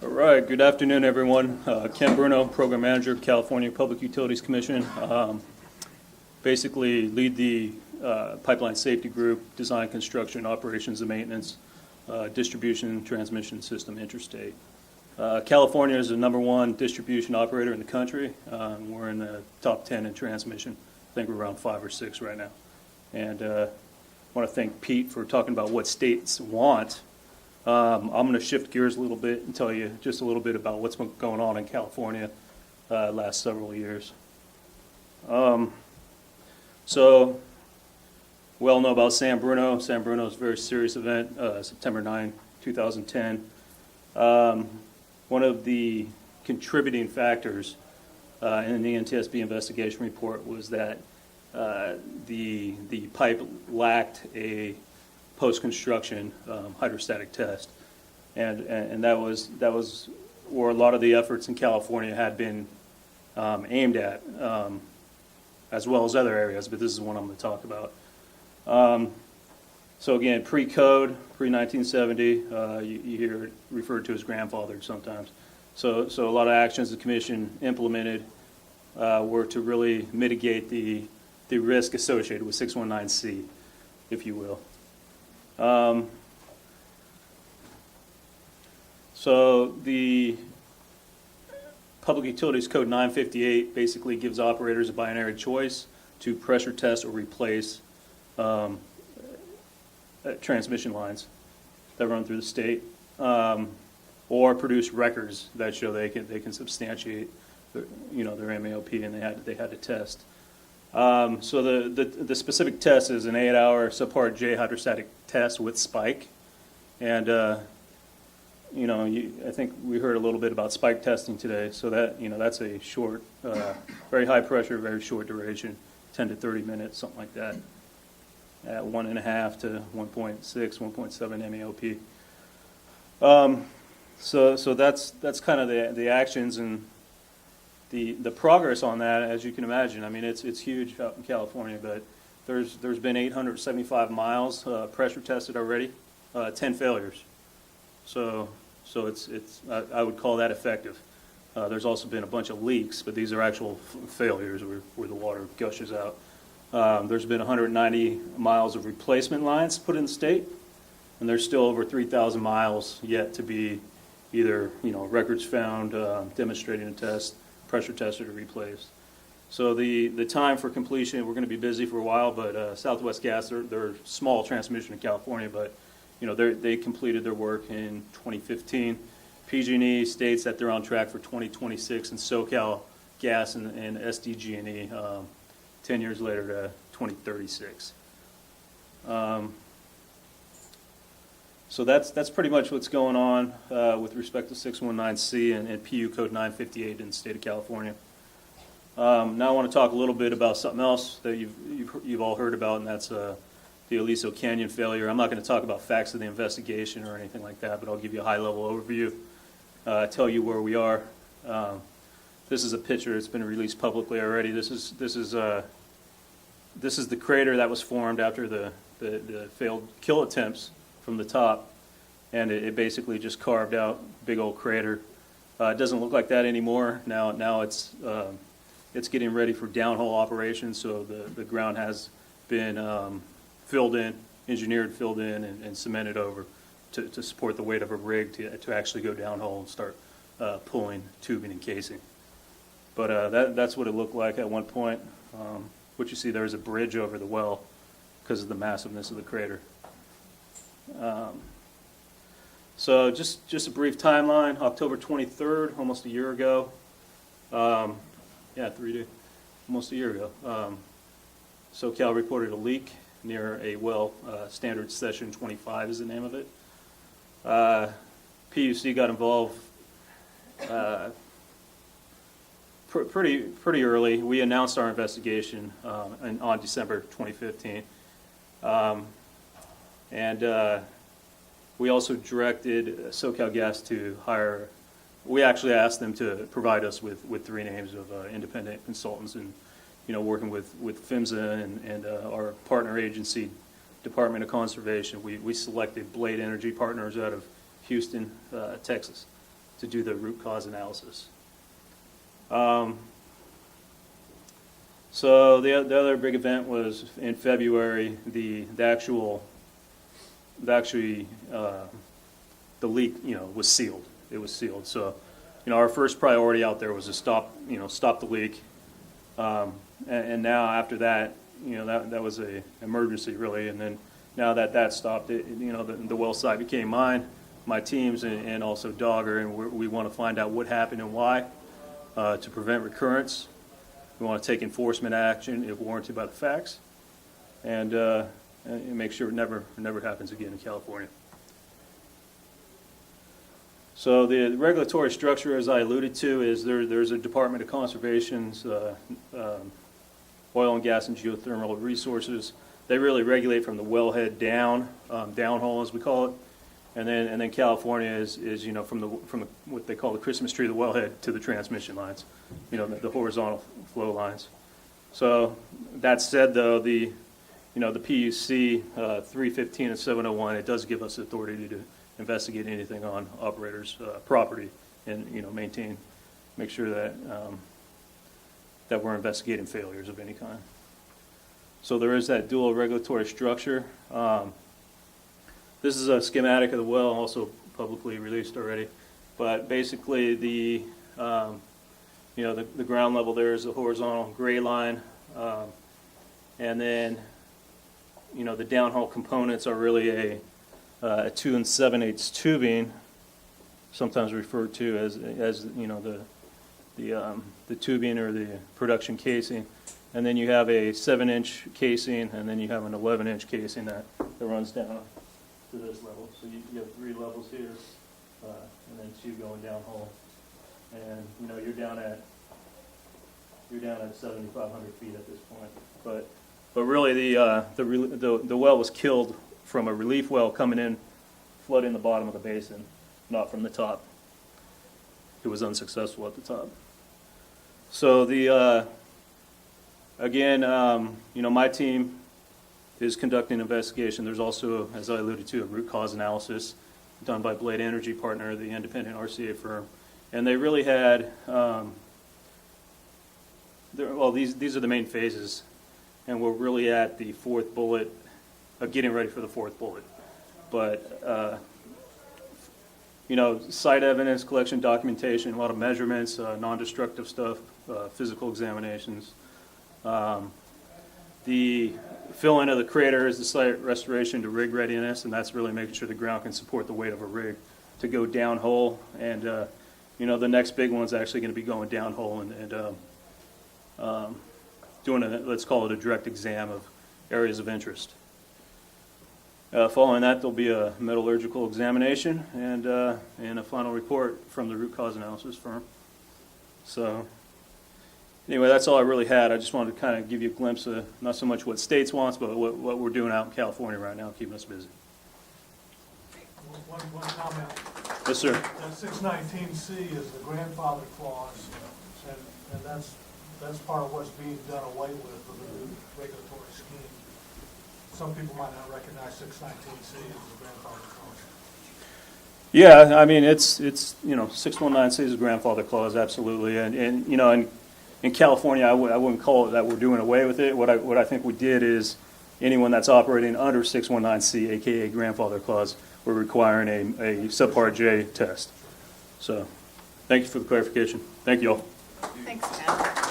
All right, good afternoon, everyone. Ken Bruno, Program Manager, California Public Utilities Commission. Basically lead the pipeline safety group, design, construction, operations and maintenance, distribution, transmission system, interstate. California is the #1 distribution operator in the country. We're in the top 10 in transmission. I think we're around 5 or 6 right now. And I want to thank Pete for talking about what states want. I'm going to shift gears a little bit and tell you just a little bit about what's been going on in California last several years. So we all know about San Bruno. San Bruno is a very serious event, September 9, 2010. One of the contributing factors in the NTSB investigation report was that the pipe lacked a post-construction hydrostatic test, and that was where a lot of the efforts in California had been aimed at, as well as other areas, but this is one I'm going to talk about. So again, pre-code, pre-1970, you hear it referred to as grandfathered sometimes. So a lot of actions the commission implemented were to really mitigate the risk associated with 619C, if you will. So the Public Utilities Code 958 basically gives operators a binary choice to pressure test or replace transmission lines that run through the state, or produce records that show they can substantiate their MAOP, and they had to test. So the specific test is an 8-hour Subpart J hydrostatic test with spike, and I think we heard a little bit about spike testing today. So that's a short, very high pressure, very short duration, 10 to 30 minutes, something like that, at 1.5 to 1.6, 1.7 MAOP. So that's kind of the actions and the progress on that, as you can imagine. I mean, it's huge out in California, but there's been 875 miles pressure tested already, 10 failures. So it's I would call that effective. There's also been a bunch of leaks, but these are actual failures where the water gushes out. There's been 190 miles of replacement lines put in the state, and there's still over 3,000 miles yet to be either records found, demonstrating a test, pressure tested, or replaced. So the time for completion, we're going to be busy for a while, but Southwest Gas, they're small transmission in California, but they completed their work in 2015. PG&E states that they're on track for 2026, and SoCal Gas and SDG&E 10 years later to 2036. So that's pretty much what's going on with respect to 619C and PU Code 958 in the state of California. Now I want to talk a little bit about something else that you've all heard about, and that's the Aliso Canyon failure. I'm not going to talk about facts of the investigation or anything like that, but I'll give you a high-level overview, tell you where we are. This is a picture that's been released publicly already. This is the crater that was formed after the failed kill attempts from the top, and it basically just carved out big old crater. It doesn't look like that anymore. Now it's getting ready for downhole operations, so the ground has been filled in, engineered, filled in, and cemented over to support the weight of a rig to actually go downhole and start pulling tubing and casing. But that's what it looked like at one point. What you see there is a bridge over the well because of the massiveness of the crater. So just a brief timeline. October 23rd, almost a year ago. Yeah, 3 days, almost a year ago. SoCal reported a leak near a well. Standard Session 25 is the name of it. PUC got involved pretty early. We announced our investigation on December 2015. And we also directed SoCal Gas to hire, we actually asked them to provide us with 3 names of independent consultants, and working with PHMSA and our partner agency, Department of Conservation. We selected Blade Energy Partners out of Houston, Texas. to do the root cause analysis. So the other big event was in February. The leak, was sealed. It was sealed. So, our first priority out there was to stop the leak. And now after that, that was a emergency really. And then now that stopped, the well site became mine, my team's, and also Dogger, and we want to find out what happened and why to prevent recurrence. We want to take enforcement action if warranted by the facts, and make sure it never happens again in California. So the regulatory structure, as I alluded to, is there's a Department of Conservation's oil and gas and geothermal resources. They really regulate from the wellhead down, downhole as we call it, and then California is from the what they call the Christmas tree, the wellhead to the transmission lines, the horizontal flow lines. So that said, though, the PUC 315 and 701, it does give us authority to investigate anything on operators' property and make sure that that we're investigating failures of any kind. So there is that dual regulatory structure. This is a schematic of the well, also publicly released already. But basically, the ground level there is a horizontal gray line, and then the downhole components are really a 2 7/8 tubing, sometimes referred to as the tubing or the production casing, and then you have a 7-inch casing, and then you have an 11-inch casing that runs down to this level. So you have 3 levels here, and then 2 going downhole, and you're down at 7,500 feet at this point. But really the well was killed from a relief well coming in, flooding the bottom of the basin, not from the top. It was unsuccessful at the top. So my team is conducting an investigation. There's also, as I alluded to, a root cause analysis done by Blade Energy Partner, the independent RCA firm, and they really had. These are the main phases, and we're really at the 4th bullet, getting ready for the 4th bullet. But site evidence collection, documentation, a lot of measurements, non-destructive stuff, physical examinations. The fill-in of the crater is the site restoration to rig readiness, and that's really making sure the ground can support the weight of a rig to go downhole. And the next big one's actually going to be going downhole and doing let's call it a direct exam of areas of interest. Following that, there'll be a metallurgical examination and a final report from the root cause analysis firm. So anyway, that's all I really had. I just wanted to kind of give you a glimpse of not so much what States wants, but what we're doing out in California right now, keeping us busy. One comment. Yes, sir. That 619C is the grandfather clause, and that's part of what's being done away with the new regulatory scheme. Some people might not recognize 619C as the grandfather clause. Yeah, I mean it's 619C is a grandfather clause, absolutely, and in California I wouldn't call it that we're doing away with it. What I think we did is anyone that's operating under 619C, aka grandfather clause, we're requiring a subpart J test. So, thank you for the clarification. Thank you all. Thanks, Ken.